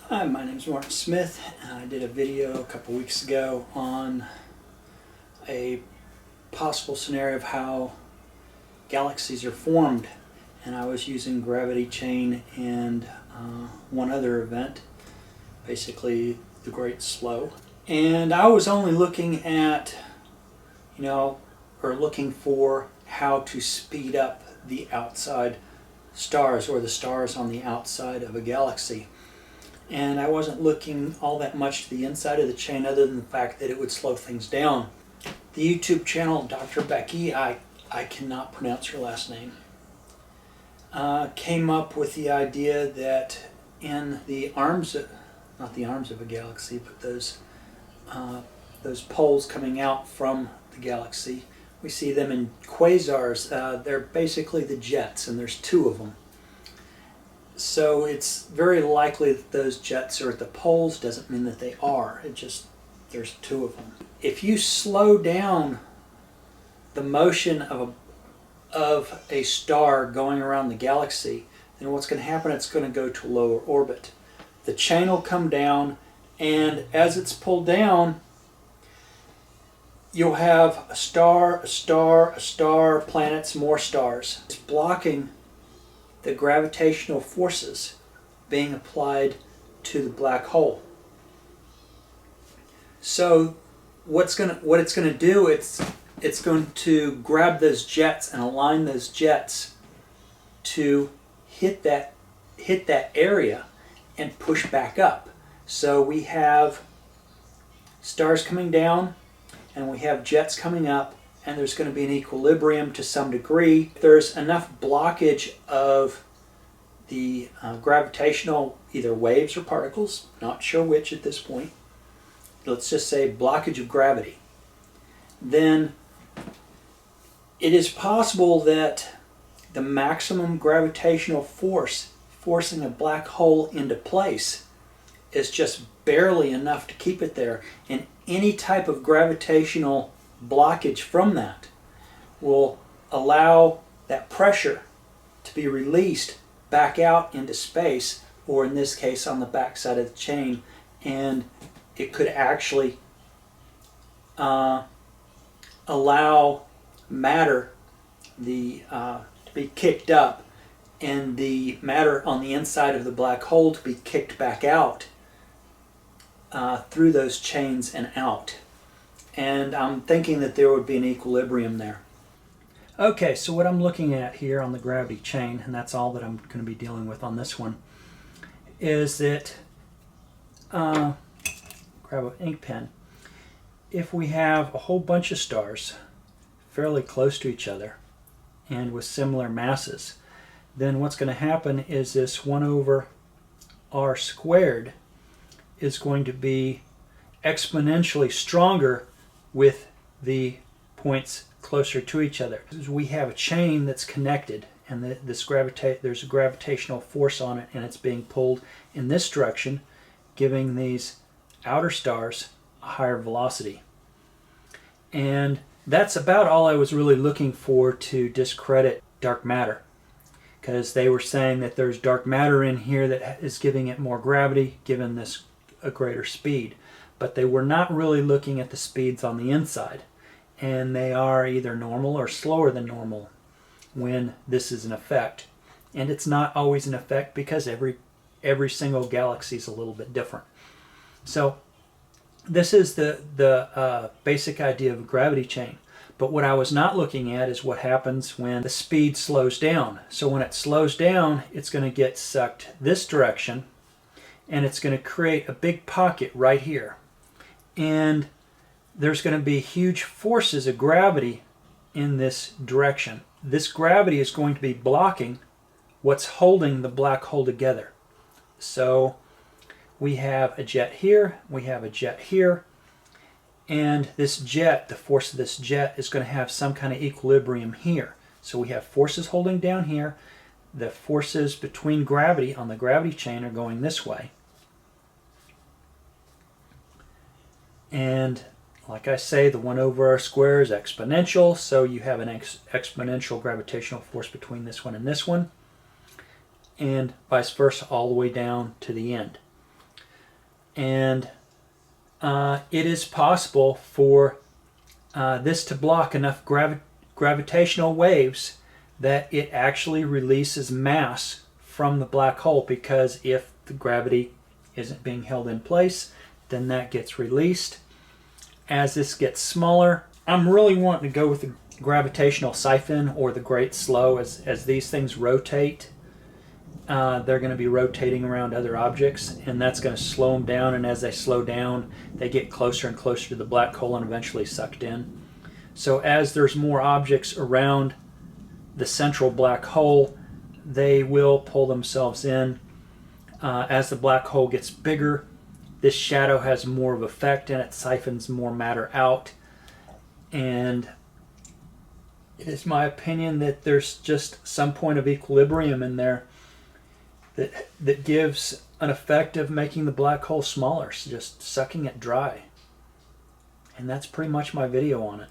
Hi, my name is Martin Smith. I did a video a couple weeks ago on a possible scenario of how galaxies are formed, and I was using gravity chain and one other event, basically the Great Slow. And I was only looking at, looking for how to speed up the outside stars, or the stars on the outside of a galaxy. And I wasn't looking all that much to the inside of the chain, other than the fact that it would slow things down. The YouTube channel Dr. Becky, I cannot pronounce her last name, came up with the idea that in the arms of, not the arms of a galaxy, but those poles coming out from the galaxy, we see them in quasars. They're basically the jets, and there's two of them. So it's very likely that those jets are at the poles. Doesn't mean that they are. It just, there's two of them. If you slow down the motion of a star going around the galaxy, then what's going to happen, it's going to go to a lower orbit. The chain will come down, and as it's pulled down, you'll have a star, a star, a star, planets, more stars. It's blocking the gravitational forces being applied to the black hole. So what it's going to do, it's going to grab those jets and align those jets to hit that area and push back up. So we have stars coming down and we have jets coming up, and there's going to be an equilibrium to some degree. If there's enough blockage of the gravitational, either waves or particles, not sure which at this point, let's just say blockage of gravity, then it is possible that the maximum gravitational force forcing a black hole into place is just barely enough to keep it there, and any type of gravitational blockage from that will allow that pressure to be released back out into space, or in this case on the back side of the chain, and it could actually allow matter to be kicked up, and the matter on the inside of the black hole to be kicked back out through those chains and out. And I'm thinking that there would be an equilibrium there. Okay, so what I'm looking at here on the gravity chain, and that's all that I'm going to be dealing with on this one, is that, grab an ink pen, if we have a whole bunch of stars fairly close to each other and with similar masses, then what's going to happen is this 1 over r squared is going to be exponentially stronger with the points closer to each other. We have a chain that's connected, and there's a gravitational force on it, and it's being pulled in this direction, giving these outer stars a higher velocity. And that's about all I was really looking for to discredit dark matter, because they were saying that there's dark matter in here that is giving it more gravity, giving this a greater speed. But they were not really looking at the speeds on the inside, and they are either normal or slower than normal when this is in effect. And it's not always in effect, because every single galaxy is a little bit different. So this is the basic idea of a gravity chain. But what I was not looking at is what happens when the speed slows down. So when it slows down, it's going to get sucked this direction, and it's going to create a big pocket right here. And there's going to be huge forces of gravity in this direction. This gravity is going to be blocking what's holding the black hole together. So we have a jet here, we have a jet here, and this jet, the force of this jet, is going to have some kind of equilibrium here. So we have forces holding down here. The forces between gravity on the gravity chain are going this way. And like I say, the 1 over r squared is exponential, so you have an exponential gravitational force between this one and this one. and vice versa all the way down to the end. And it is possible for this to block enough gravitational waves that it actually releases mass from the black hole, because if the gravity isn't being held in place, then that gets released. As this gets smaller, I'm really wanting to go with the gravitational siphon or the great slow. As these things rotate, they're going to be rotating around other objects, and that's going to slow them down, and as they slow down, they get closer and closer to the black hole and eventually sucked in. So as there's more objects around the central black hole, they will pull themselves in. As the black hole gets bigger, this shadow has more of an effect and it siphons more matter out. And it is my opinion that there's just some point of equilibrium in there that gives an effect of making the black hole smaller, just sucking it dry. And that's pretty much my video on it.